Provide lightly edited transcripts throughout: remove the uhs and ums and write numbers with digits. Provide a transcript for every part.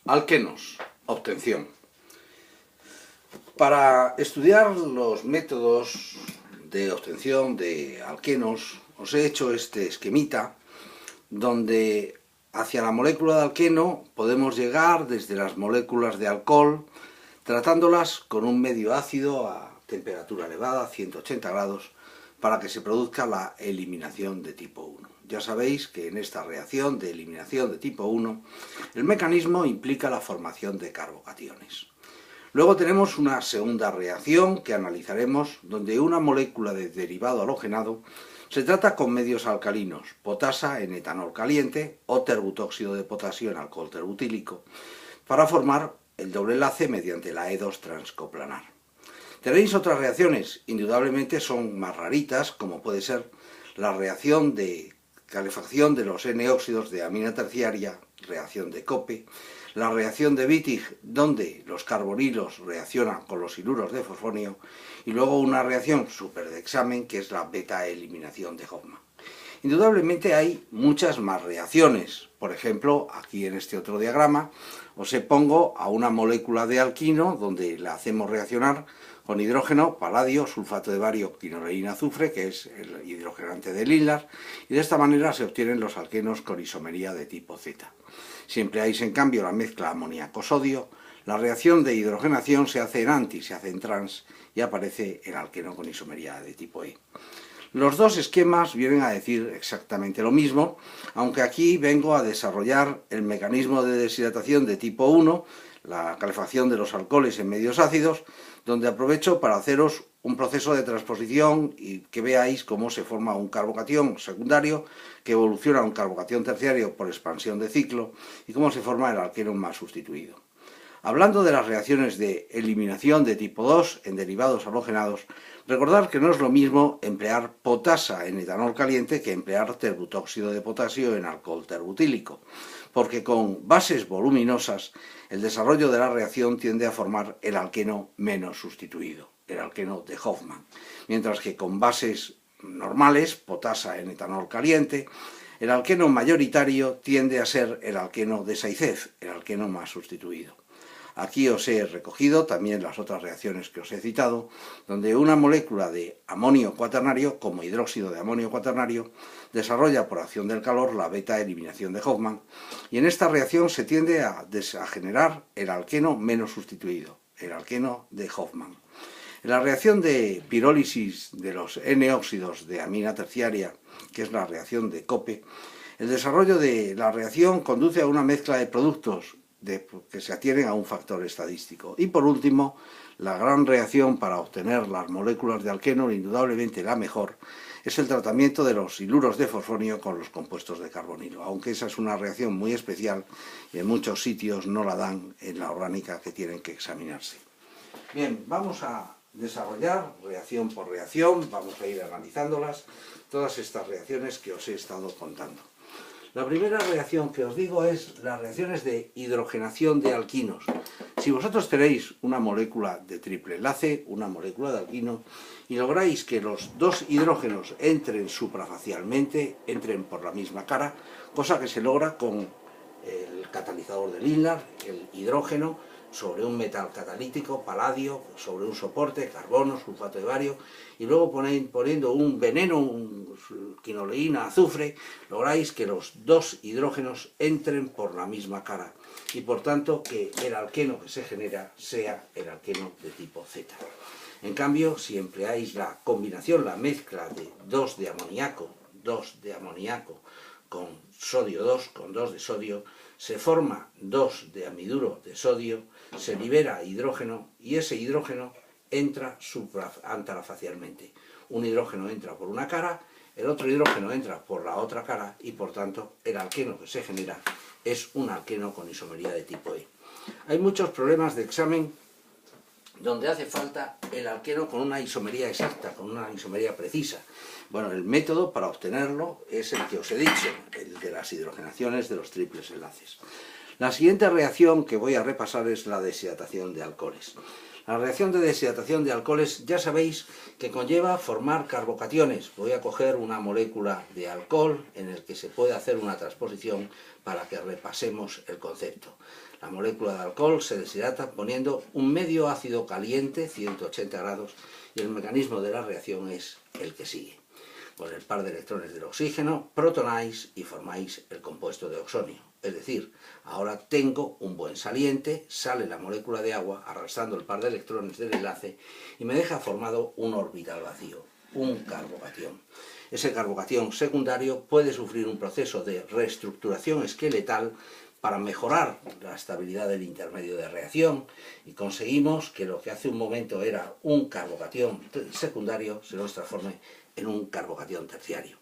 Alquenos, obtención. Para estudiar los métodos de obtención de alquenos, os he hecho este esquemita donde hacia la molécula de alqueno podemos llegar desde las moléculas de alcohol, tratándolas con un medio ácido a temperatura elevada, 180 grados, para que se produzca la eliminación de tipo 1. Ya sabéis que en esta reacción de eliminación de tipo 1, el mecanismo implica la formación de carbocationes. Luego tenemos una segunda reacción que analizaremos, donde una molécula de derivado halogenado se trata con medios alcalinos, potasa en etanol caliente o terbutóxido de potasio en alcohol terbutílico, para formar el doble enlace mediante la E2 transcoplanar. Tenéis otras reacciones, indudablemente son más raritas, como puede ser la reacción de calefacción de los N-óxidos de amina terciaria, reacción de Cope, la reacción de Wittig, donde los carbonilos reaccionan con los siluros de fosfonio, y luego una reacción súper de examen, que es la beta-eliminación de Hofmann. Indudablemente hay muchas más reacciones. Por ejemplo, aquí en este otro diagrama os pongo a una molécula de alquino donde la hacemos reaccionar con hidrógeno, paladio, sulfato de bario, quinoleína, azufre, que es el hidrogenante de Lindlar, y de esta manera se obtienen los alquenos con isomería de tipo Z. Si empleáis en cambio la mezcla amoníaco-sodio, la reacción de hidrogenación se hace en anti, se hace en trans, y aparece el alqueno con isomería de tipo E. Los dos esquemas vienen a decir exactamente lo mismo, aunque aquí vengo a desarrollar el mecanismo de deshidratación de tipo 1, la calefacción de los alcoholes en medios ácidos, donde aprovecho para haceros un proceso de transposición y que veáis cómo se forma un carbocatión secundario que evoluciona a un carbocatión terciario por expansión de ciclo y cómo se forma el alqueno más sustituido. Hablando de las reacciones de eliminación de tipo 2 en derivados halogenados, recordad que no es lo mismo emplear potasa en etanol caliente que emplear terbutóxido de potasio en alcohol terbutílico, porque con bases voluminosas el desarrollo de la reacción tiende a formar el alqueno menos sustituido, el alqueno de Hofmann, mientras que con bases normales, potasa en etanol caliente, el alqueno mayoritario tiende a ser el alqueno de Zaitsev, el alqueno más sustituido. Aquí os he recogido también las otras reacciones que os he citado, donde una molécula de amonio cuaternario, como hidróxido de amonio cuaternario, desarrolla por acción del calor la beta-eliminación de Hofmann, y en esta reacción se tiende a generar el alqueno menos sustituido, el alqueno de Hofmann. En la reacción de pirólisis de los N-óxidos de amina terciaria, que es la reacción de Cope, el desarrollo de la reacción conduce a una mezcla de productos que se atienen a un factor estadístico. Y por último, la gran reacción para obtener las moléculas de alqueno, indudablemente la mejor, es el tratamiento de los siluros de fosfonio con los compuestos de carbonilo, aunque esa es una reacción muy especial y en muchos sitios no la dan en la orgánica que tienen que examinarse. Bien, vamos a desarrollar reacción por reacción, vamos a ir analizándolas, todas estas reacciones que os he estado contando. La primera reacción que os digo es las reacciones de hidrogenación de alquinos. Si vosotros tenéis una molécula de triple enlace, una molécula de alquino, y lográis que los dos hidrógenos entren suprafacialmente, entren por la misma cara, cosa que se logra con el catalizador de Lindlar, el hidrógeno, sobre un metal catalítico, paladio, sobre un soporte, carbono, sulfato de bario, y luego poniendo un veneno, un quinoleína, azufre, lográis que los dos hidrógenos entren por la misma cara, y por tanto que el alqueno que se genera sea el alqueno de tipo Z. En cambio, si empleáis la combinación, la mezcla de 2 de amoníaco con sodio 2, con 2 de sodio, se forma 2 de amiduro de sodio, se libera hidrógeno y ese hidrógeno entra antarafacialmente. Un hidrógeno entra por una cara, el otro hidrógeno entra por la otra cara y por tanto el alqueno que se genera es un alqueno con isomería de tipo E. Hay muchos problemas de examen donde hace falta el alqueno con una isomería exacta, con una isomería precisa. Bueno, el método para obtenerlo es el que os he dicho, el de las hidrogenaciones de los triples enlaces. La siguiente reacción que voy a repasar es la deshidratación de alcoholes. La reacción de deshidratación de alcoholes ya sabéis que conlleva formar carbocationes. Voy a coger una molécula de alcohol en el que se puede hacer una transposición para que repasemos el concepto. La molécula de alcohol se deshidrata poniendo un medio ácido caliente, 180 grados, y el mecanismo de la reacción es el que sigue. Con el par de electrones del oxígeno protonáis y formáis el compuesto de oxonio. Es decir, ahora tengo un buen saliente, sale la molécula de agua arrastrando el par de electrones del enlace y me deja formado un orbital vacío, un carbocatión. Ese carbocatión secundario puede sufrir un proceso de reestructuración esqueletal para mejorar la estabilidad del intermedio de reacción y conseguimos que lo que hace un momento era un carbocatión secundario se nos transforme en un carbocatión terciario.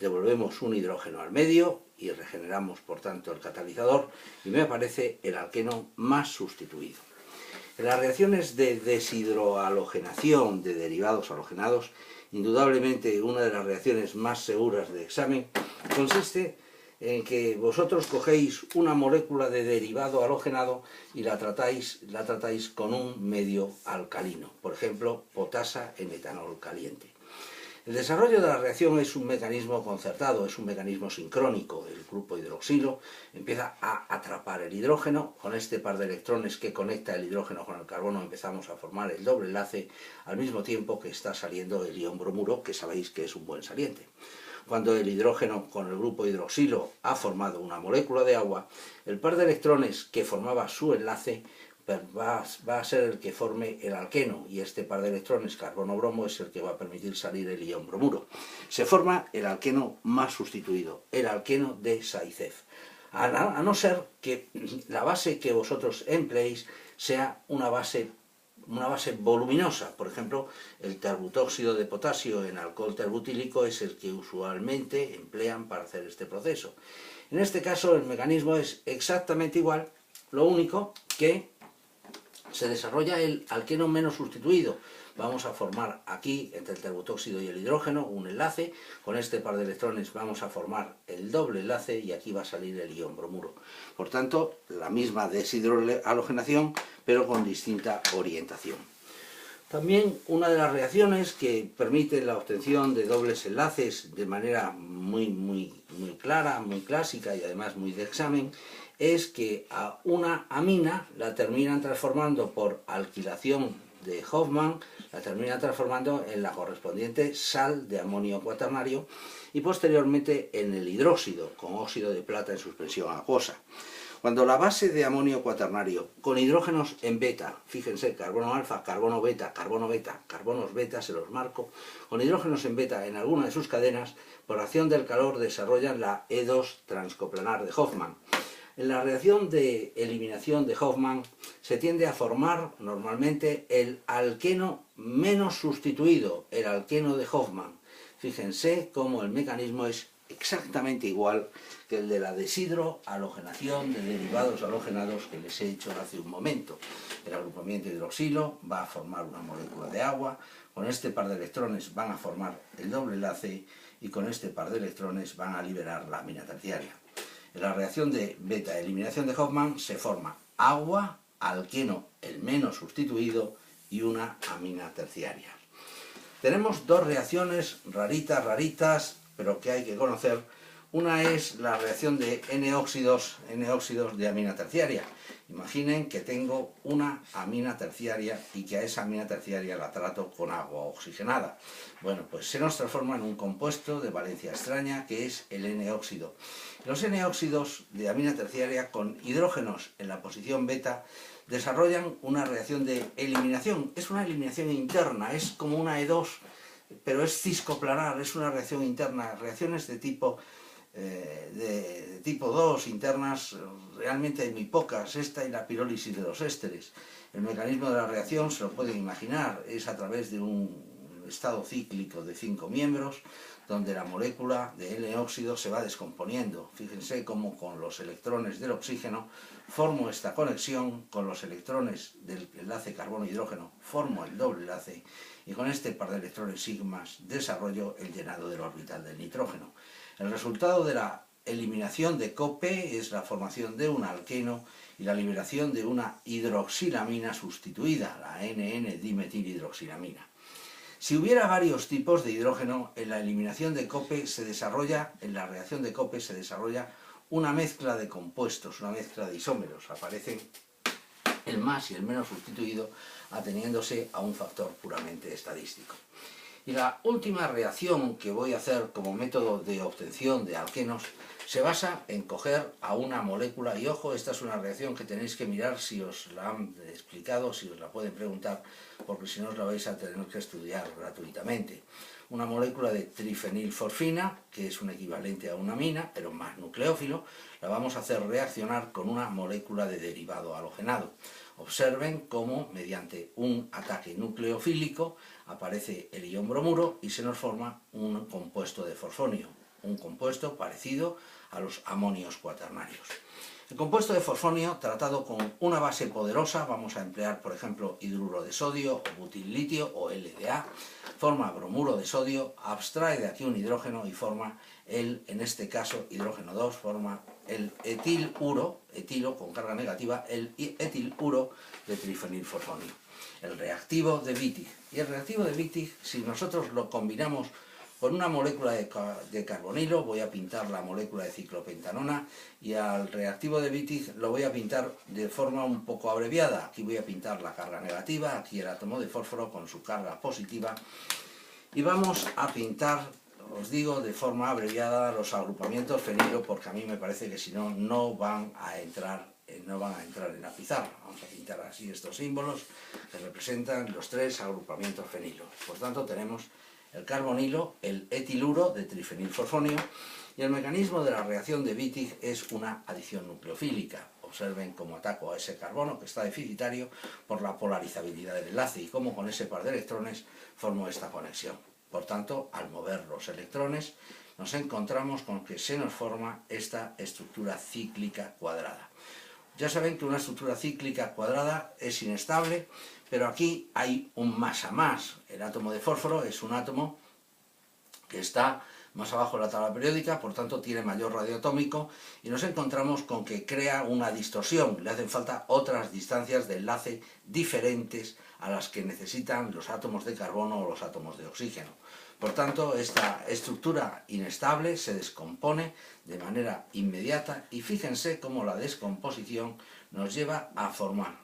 Devolvemos un hidrógeno al medio y regeneramos por tanto el catalizador y me aparece el alqueno más sustituido. En las reacciones de deshidrohalogenación de derivados halogenados, indudablemente una de las reacciones más seguras de examen consiste en que vosotros cogéis una molécula de derivado halogenado y la tratáis con un medio alcalino, por ejemplo, potasa en etanol caliente. El desarrollo de la reacción es un mecanismo concertado, es un mecanismo sincrónico. El grupo hidroxilo empieza a atrapar el hidrógeno. Con este par de electrones que conecta el hidrógeno con el carbono empezamos a formar el doble enlace al mismo tiempo que está saliendo el ion bromuro, que sabéis que es un buen saliente. Cuando el hidrógeno con el grupo hidroxilo ha formado una molécula de agua, el par de electrones que formaba su enlace va a ser el que forme el alqueno y este par de electrones carbono-bromo es el que va a permitir salir el ion bromuro. Se forma el alqueno más sustituido, el alqueno de Zaitsev. A no ser que la base que vosotros empleéis sea una base voluminosa. Por ejemplo, el terbutóxido de potasio en alcohol terbutílico es el que usualmente emplean para hacer este proceso. En este caso el mecanismo es exactamente igual, lo único que se desarrolla el alqueno menos sustituido. Vamos a formar aquí, entre el terbutóxido y el hidrógeno, un enlace. Con este par de electrones vamos a formar el doble enlace y aquí va a salir el ion bromuro. Por tanto, la misma deshidrohalogenación, pero con distinta orientación. También una de las reacciones que permite la obtención de dobles enlaces de manera muy clara, muy clásica y además muy de examen, es que a una amina la terminan transformando por alquilación de Hofmann, la terminan transformando en la correspondiente sal de amonio cuaternario y posteriormente en el hidróxido con óxido de plata en suspensión acuosa. Cuando la base de amonio cuaternario con hidrógenos en beta, fíjense, carbono alfa, carbono beta, carbonos beta, se los marco, con hidrógenos en beta en alguna de sus cadenas, por acción del calor desarrollan la E2 transcoplanar de Hofmann. En la reacción de eliminación de Hofmann se tiende a formar normalmente el alqueno menos sustituido, el alqueno de Hofmann. Fíjense cómo el mecanismo es exactamente igual que el de la deshidrohalogenación de derivados halogenados que les he dicho hace un momento. El agrupamiento hidroxilo va a formar una molécula de agua, con este par de electrones van a formar el doble enlace y con este par de electrones van a liberar la amina terciaria. En la reacción de beta-eliminación de Hofmann se forma agua, alqueno el menos sustituido y una amina terciaria. Tenemos dos reacciones raritas, pero que hay que conocer. Una es la reacción de N-óxidos de amina terciaria. Imaginen que tengo una amina terciaria y que a esa amina terciaria la trato con agua oxigenada. Bueno, pues se nos transforma en un compuesto de valencia extraña que es el N-óxido. Los N-óxidos de amina terciaria con hidrógenos en la posición beta desarrollan una reacción de eliminación. Es una eliminación interna, es como una E2, pero es ciscoplanar, es una reacción interna. Reacciones de tipo 2 internas realmente hay muy pocas, esta y la pirólisis de los ésteres. El mecanismo de la reacción se lo pueden imaginar, es a través de un estado cíclico de 5 miembros donde la molécula de N-óxido se va descomponiendo. Fíjense cómo con los electrones del oxígeno formo esta conexión, con los electrones del enlace carbono-hidrógeno formo el doble enlace y con este par de electrones sigmas desarrollo el llenado del orbital del nitrógeno. El resultado de la eliminación de COPE es la formación de un alqueno y la liberación de una hidroxilamina sustituida, la NN-dimetilhidroxilamina. Si hubiera varios tipos de hidrógeno, en la eliminación de COPE en la reacción de COPE se desarrolla una mezcla de compuestos, una mezcla de isómeros. Aparecen el más y el menos sustituido ateniéndose a un factor puramente estadístico. Y la última reacción que voy a hacer como método de obtención de alquenos se basa en coger a una molécula, y ojo, esta es una reacción que tenéis que mirar si os la han explicado, si os la pueden preguntar, porque si no os la vais a tener que estudiar gratuitamente. Una molécula de trifenilforfina, que es un equivalente a una amina, pero más nucleófilo, la vamos a hacer reaccionar con una molécula de derivado halogenado. Observen cómo mediante un ataque nucleofílico aparece el ion bromuro y se nos forma un compuesto de fosfonio, un compuesto parecido a los amonios cuaternarios. El compuesto de fosfonio, tratado con una base poderosa, vamos a emplear por ejemplo hidruro de sodio o butil-litio o LDA, forma bromuro de sodio, abstrae de aquí un hidrógeno y forma en este caso hidrógeno 2, forma el etiluro, etilo con carga negativa, el etiluro de trifenilfosfonio. El reactivo de Wittig. Y el reactivo de Wittig, si nosotros lo combinamos con una molécula de carbonilo, voy a pintar la molécula de ciclopentanona, y al reactivo de Wittig lo voy a pintar de forma un poco abreviada. Aquí voy a pintar la carga negativa, aquí el átomo de fósforo con su carga positiva, y vamos a pintar, os digo, de forma abreviada los agrupamientos fenilo, porque a mí me parece que si no, no van a entrar en la pizarra. Vamos a pintar así estos símbolos que representan los tres agrupamientos fenilo. Por tanto, tenemos el carbonilo, el etiluro de trifenilfosfonio, y el mecanismo de la reacción de Wittig es una adición nucleofílica. Observen cómo ataco a ese carbono que está deficitario por la polarizabilidad del enlace y cómo con ese par de electrones formo esta conexión. Por tanto, al mover los electrones, nos encontramos con que se nos forma esta estructura cíclica cuadrada. Ya saben que una estructura cíclica cuadrada es inestable, pero aquí hay un más a más. El átomo de fósforo es un átomo que está más abajo de la tabla periódica, por tanto tiene mayor radio atómico, y nos encontramos con que crea una distorsión. Le hacen falta otras distancias de enlace diferentes a las que necesitan los átomos de carbono o los átomos de oxígeno. Por tanto, esta estructura inestable se descompone de manera inmediata, y fíjense cómo la descomposición nos lleva a formar